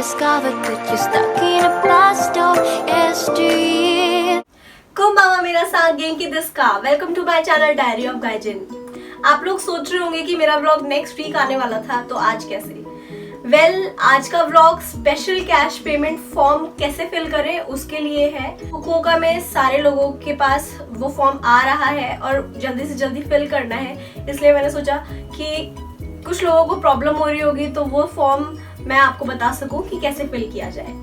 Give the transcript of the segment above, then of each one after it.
discovered that you're stuck in a blast of yesteryear. कुंबावा मेरा साथ गेंकी दिस्का। Welcome to my channel Diary of Gaijin. आप लोग सोच रहे होंगे कि मेरा व्लॉग नेक्स्ट वीक आने वाला था, तो आज कैसे? आज का vlog special cash payment form कैसे फिल करें उसके लिए है। फुकुओका में सारे लोगों के पास वो फॉर्म आ रहा है और जल्दी से जल्दी फिल करना है, इसलिए मैंने सोचा कि कुछ लोगों को प्रॉब्लम हो रही होगी तो वो फॉर्म मैं आपको बता सकूं कि कैसे फिल किया जाए।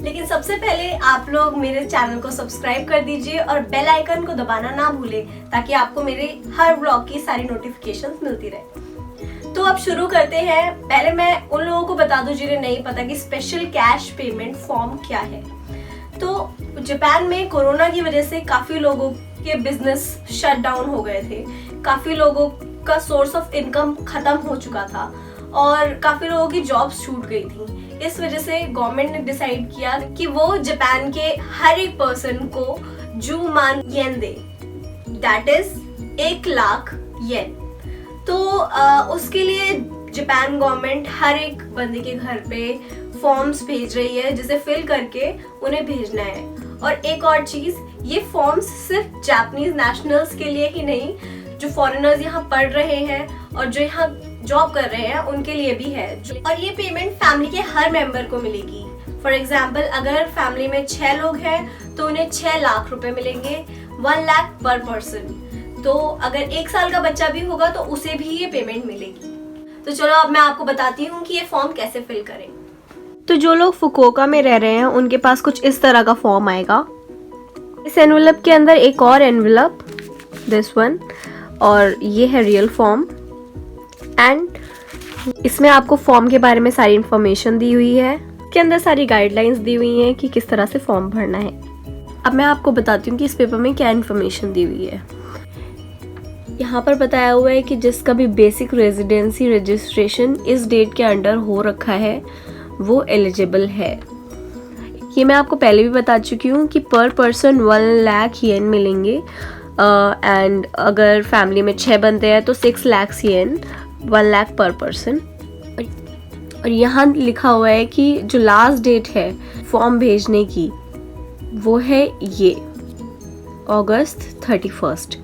लेकिन सबसे पहले आप लोग मेरे चैनल को सब्सक्राइब कर दीजिए और बेल आइकन को दबाना ना भूलें, ताकि आपको मेरे हर व्लॉग की सारी नोटिफिकेशंस मिलती रहे। तो अब शुरू करते हैं। पहले मैं उन लोगों को बता दूं जिन्हें नहीं पता कि स्पेशल कैश पेमेंट फॉर्म क्या है। तो जापान में कोरोना की वजह से काफी लोगों के बिजनेस शट डाउन हो गए थे, काफी लोगों का सोर्स ऑफ इनकम खत्म हो चुका था और काफी लोगों की जॉब्स छूट गई थी। इस वजह से गवर्नमेंट ने डिसाइड किया कि वो जापान के हर एक पर्सन को जूमान येन दे, दैट इज 1 लाख येन। तो उसके लिए जापान गवर्नमेंट हर एक बंदे के घर पे फॉर्म्स भेज रही है, जिसे फिल करके उन्हें भेजना है। और एक और चीज, ये फॉर्म्स सिर्फ जापानीज नेशनल्स के लिए ही नहीं, जो फॉरेनर्स यहाँ पढ़ रहे हैं और जो यहाँ जॉब कर रहे हैं उनके लिए भी है। और ये पेमेंट फैमिली के हर मेंबर को मिलेगी। फॉर एग्जाम्पल, अगर फैमिली में 6 लोग हैं तो उन्हें 6 लाख रुपए मिलेंगे, 1 लाख पर पर्सन। तो अगर 1 साल का बच्चा भी होगा तो उसे भी ये पेमेंट मिलेगी। तो चलो अब मैं आपको बताती हूँ कि ये फॉर्म कैसे फिल करें। तो जो लोग फुकुओका में रह रहे हैं उनके पास कुछ इस तरह का फॉर्म आएगा। इस एनवेलप के अंदर एक और एनवेलप, दिस वन, और ये है रियल फॉर्म। एंड इसमें आपको फॉर्म के बारे में सारी इंफॉर्मेशन दी हुई है। इसके अंदर सारी गाइडलाइंस दी हुई हैं कि किस तरह से फॉर्म भरना है। अब मैं आपको बताती हूँ कि इस पेपर में क्या इन्फॉर्मेशन दी हुई है। यहाँ पर बताया हुआ है कि जिसका भी बेसिक रेजिडेंसी रजिस्ट्रेशन इस डेट के अंडर हो रखा है वो एलिजिबल है। ये मैं आपको पहले भी बता चुकी हूँ कि पर पर्सन 1 लाख येन मिलेंगे। एंड अगर फैमिली में 6 बंदे हैं तो 6 लाख येन, 1 लाख पर पर्सन। और यहाँ लिखा हुआ है कि जो लास्ट डेट है फॉर्म भेजने की वो है ये अगस्त 31।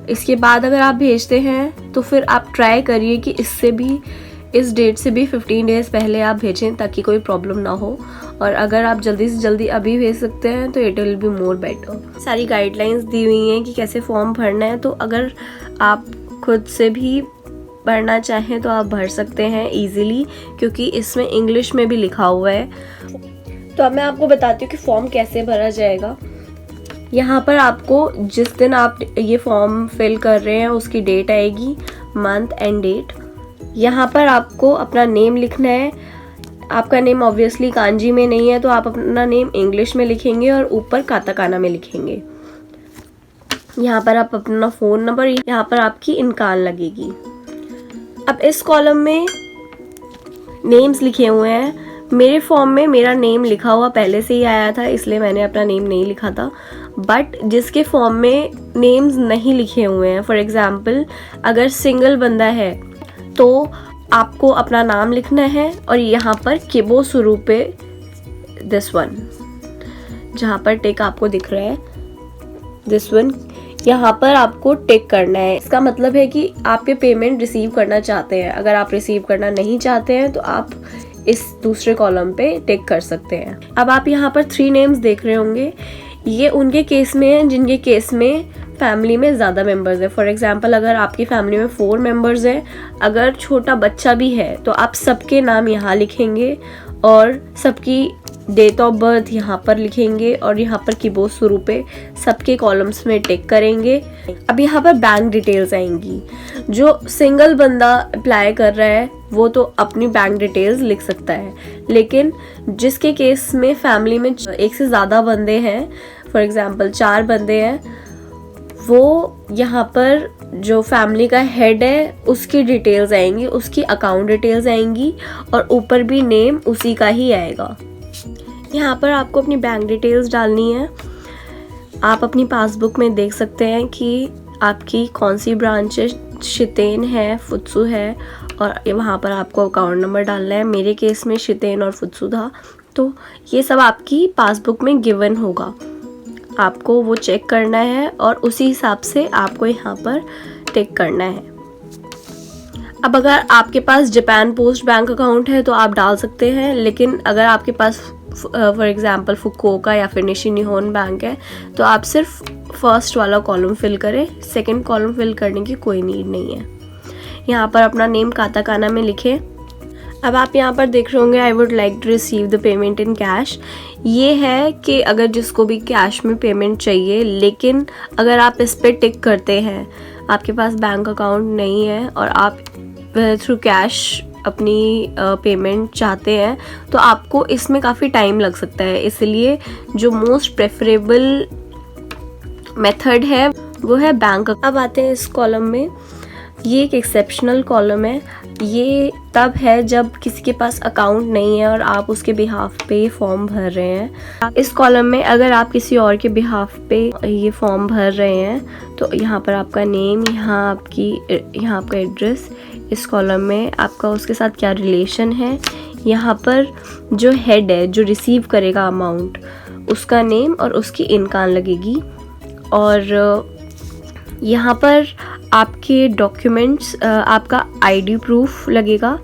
इसके बाद अगर आप भेजते हैं तो फिर आप ट्राई करिए कि इस डेट से भी 15 डेज पहले आप भेजें, ताकि कोई प्रॉब्लम ना हो। और अगर आप जल्दी से जल्दी अभी भेज सकते हैं तो it will be more better. सारी गाइडलाइंस दी हुई हैं कि कैसे फॉर्म भरना है। तो अगर आप खुद से भी भरना चाहें तो आप भर सकते हैं इजीली, क्योंकि इसमें इंग्लिश में भी लिखा हुआ है। तो अब मैं आपको बताती हूँ कि फॉर्म कैसे भरा जाएगा। यहाँ पर आपको जिस दिन आप ये फॉर्म फिल कर रहे हैं उसकी डेट आएगी, मंथ एंड डेट। यहाँ पर आपको अपना नेम लिखना है। आपका नेम ऑब्वियसली कांजी में नहीं है तो आप अपना नेम इंग्लिश में लिखेंगे और ऊपर काताकाना में लिखेंगे। यहाँ पर आप अपना फ़ोन नंबर, यहाँ पर आपकी इनकान लगेगी। अब इस कॉलम में नेम्स लिखे हुए हैं। मेरे फॉर्म में मेरा नेम लिखा हुआ पहले से ही आया था, इसलिए मैंने अपना नेम नहीं लिखा था। बट जिसके फॉर्म में नेम्स नहीं लिखे हुए हैं, फॉर एग्जाम्पल अगर सिंगल बंदा है तो आपको अपना नाम लिखना है और यहाँ पर किबो शुरू पे दिस वन, जहाँ पर टिक आपको दिख रहा है, दिस वन, यहाँ पर आपको टिक करना है। इसका मतलब है कि आप ये पेमेंट रिसीव करना चाहते हैं। अगर आप रिसीव करना नहीं चाहते हैं तो आप इस दूसरे कॉलम पे टिक कर सकते हैं। अब आप यहाँ पर 3 नेम्स देख रहे होंगे। ये उनके केस में है जिनके केस में फैमिली में ज़्यादा मेंबर्स है। फॉर एग्जांपल अगर आपकी फैमिली में 4 मेंबर्स हैं, अगर छोटा बच्चा भी है तो आप सबके नाम यहाँ लिखेंगे और सबकी डेट ऑफ बर्थ यहाँ पर लिखेंगे और यहाँ पर कीबोर्ड शुरू पे सबके कॉलम्स में टिक करेंगे। अब यहाँ पर बैंक डिटेल्स आएंगी। जो सिंगल बंदा अप्लाई कर रहा है वो तो अपनी बैंक डिटेल्स लिख सकता है, लेकिन जिसके केस में फैमिली में 1 से ज़्यादा बंदे हैं, फॉर एग्जांपल 4 बंदे हैं, वो यहाँ पर जो फैमिली का हेड है उसकी डिटेल्स आएंगी, उसकी अकाउंट डिटेल्स आएंगी और ऊपर भी नेम उसी का ही आएगा। यहाँ पर आपको अपनी बैंक डिटेल्स डालनी है। आप अपनी पासबुक में देख सकते हैं कि आपकी कौन सी ब्रांच है, शितेन है, फुत्सु है और वहाँ पर आपको अकाउंट नंबर डालना है। मेरे केस में शितेन और फुत्सु था, तो ये सब आपकी पासबुक में गिवन होगा, आपको वो चेक करना है और उसी हिसाब से आपको यहाँ पर टिक करना है। अब अगर आपके पास जापान पोस्ट बैंक अकाउंट है तो आप डाल सकते हैं, लेकिन अगर आपके पास फॉर एग्जांपल फुकुओका या फिर निशी निहोन बैंक है तो आप सिर्फ फर्स्ट वाला कॉलम फिल करें, सेकंड कॉलम फिल करने की कोई नीड नहीं है। यहाँ पर अपना नेम काताकाना में लिखें। अब आप यहाँ पर देख रहे होंगे I would like to receive the payment in cash. ये है कि अगर जिसको भी कैश में पेमेंट चाहिए, लेकिन अगर आप इस पर टिक करते हैं, आपके पास बैंक अकाउंट नहीं है और आप थ्रू कैश अपनी पेमेंट चाहते हैं तो आपको इसमें काफ़ी टाइम लग सकता है। इसलिए जो मोस्ट प्रेफरेबल मेथड है वो है बैंक। अब आते हैं इस कॉलम में, ये एक एक्सेप्शनल कॉलम है। ये तब है जब किसी के पास अकाउंट नहीं है और आप उसके बिहाफ पे फॉर्म भर रहे हैं। इस कॉलम में अगर आप किसी और के बिहाफ पे ये फॉर्म भर रहे हैं तो यहाँ पर आपका नेम, यहाँ आपका एड्रेस, इस कॉलम में आपका उसके साथ क्या रिलेशन है, यहाँ पर जो हेड है जो रिसीव करेगा अमाउंट उसका नेम और उसकी इनकान लगेगी, और यहाँ पर आपके डॉक्यूमेंट्स, आपका आईडी प्रूफ लगेगा,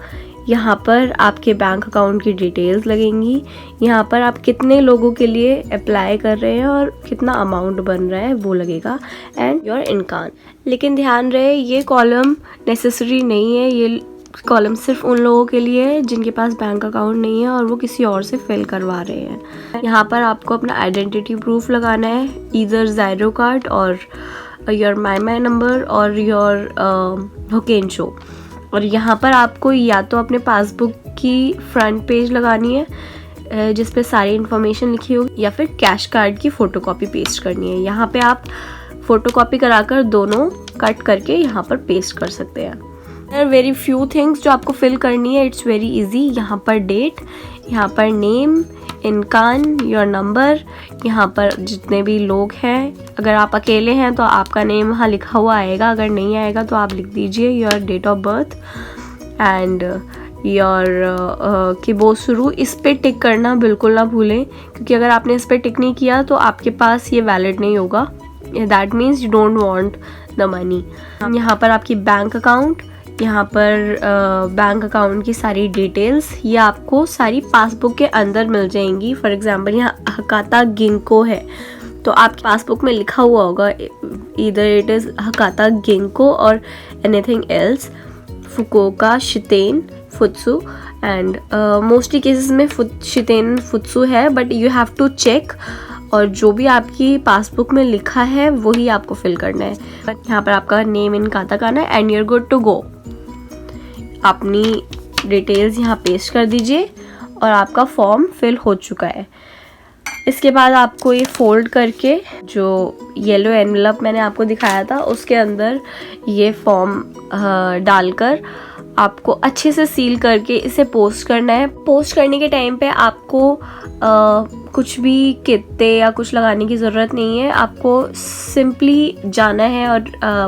यहाँ पर आपके बैंक अकाउंट की डिटेल्स लगेंगी, यहाँ पर आप कितने लोगों के लिए अप्लाई कर रहे हैं और कितना अमाउंट बन रहा है वो लगेगा, एंड योर इनकान। लेकिन ध्यान रहे ये कॉलम नेसेसरी नहीं है, ये कॉलम सिर्फ उन लोगों के लिए है जिनके पास बैंक अकाउंट नहीं है और वो किसी और से फिल करवा रहे हैं। यहाँ पर आपको अपना आइडेंटिटी प्रूफ लगाना है, ईदर ज़ायरो कार्ड और योर माई नंबर और योर होकेंशो। और यहाँ पर आपको या तो अपने पासबुक की फ्रंट पेज लगानी है जिस पे सारी इन्फॉर्मेशन लिखी होगी, या फिर कैश कार्ड की फ़ोटोकॉपी पेस्ट करनी है। यहाँ पे आप फ़ोटोकॉपी कराकर दोनों कट करके यहाँ पर पेस्ट कर सकते हैं। There are very few things जो आपको फिल करनी है, इट्स वेरी इजी। यहाँ पर डेट, यहाँ पर नेम, इनकान, योर नंबर, यहाँ पर जितने भी लोग हैं, अगर आप अकेले हैं तो आपका नेम वहाँ लिखा हुआ आएगा, अगर नहीं आएगा तो आप लिख दीजिए your date of birth and your किबोसुरु। इस पे टिक करना बिल्कुल ना भूलें, क्योंकि अगर आपने इस पे टिक नहीं किया तो आपके पास ये वैलिड नहीं होगा, that means you don't want the money. यहाँ पर आपकी बैंक अकाउंट, यहाँ पर बैंक अकाउंट की सारी डिटेल्स, ये आपको सारी पासबुक के अंदर मिल जाएंगी। फॉर एग्जांपल यहाँ हकाता गिंको है तो आपकी पासबुक में लिखा हुआ होगा either it is Hakata Ginko और एनीथिंग एल्स, फुकुओका, शितेन, फुत्सु, एंड मोस्टली केसेस में शितेन फुत्सु है, but you have to check, और जो भी आपकी पासबुक में लिखा है वही आपको फिल करना है। यहाँ पर आपका name in katakana and you are good to go. अपनी डिटेल्स यहाँ पेस्ट कर दीजिए और आपका फॉर्म फिल हो चुका है। इसके बाद आपको ये फोल्ड करके जो येलो एनवेलप मैंने आपको दिखाया था उसके अंदर ये फॉर्म डालकर आपको अच्छे से सील करके इसे पोस्ट करना है। पोस्ट करने के टाइम पे आपको कुछ भी कित्ते या कुछ लगाने की ज़रूरत नहीं है, आपको सिंपली जाना है और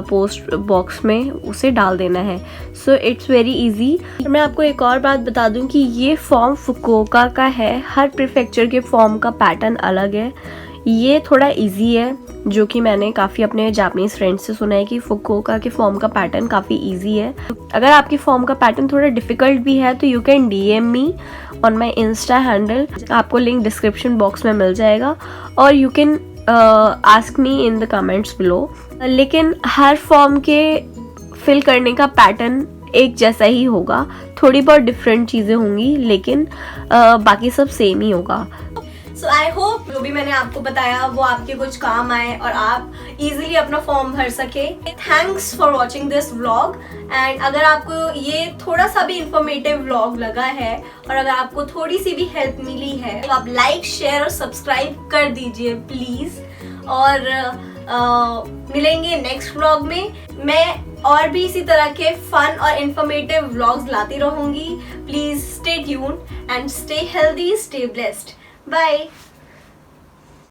पोस्ट बॉक्स में उसे डाल देना है। So it's very easy. मैं आपको एक और बात बता दूं कि ये फॉर्म फुकुओका का है, हर प्रीफेक्चर के फॉर्म का पैटर्न अलग है। ये थोड़ा इजी है, जो कि मैंने काफ़ी अपने जापानीज़ फ्रेंड्स से सुना है कि फुकुओका के फॉर्म का पैटर्न काफ़ी इजी है। अगर आपकी फॉर्म का पैटर्न थोड़ा डिफ़िकल्ट भी है तो you can DM me on my Insta handle, आपको लिंक डिस्क्रिप्शन बॉक्स में मिल जाएगा, और you can ask me in the comments below. लेकिन हर फॉर्म के फिल करने का पैटर्न एक जैसा ही होगा, थोड़ी बहुत डिफरेंट चीज़ें होंगी, लेकिन बाकी सब सेम ही होगा। सो आई होप जो भी मैंने आपको बताया वो आपके कुछ काम आए और आप इजीली अपना फॉर्म भर सके। Thanks for watching this vlog, and अगर आपको ये थोड़ा सा भी इंफॉर्मेटिव व्लॉग लगा है और अगर आपको थोड़ी सी भी हेल्प मिली है तो आप लाइक, शेयर और सब्सक्राइब कर दीजिए प्लीज। और मिलेंगे नेक्स्ट व्लॉग में। मैं और भी इसी तरह के फन और इंफॉर्मेटिव व्लॉग्स लाती रहूंगी। Please stay tuned and stay healthy, stay blessed. Bye.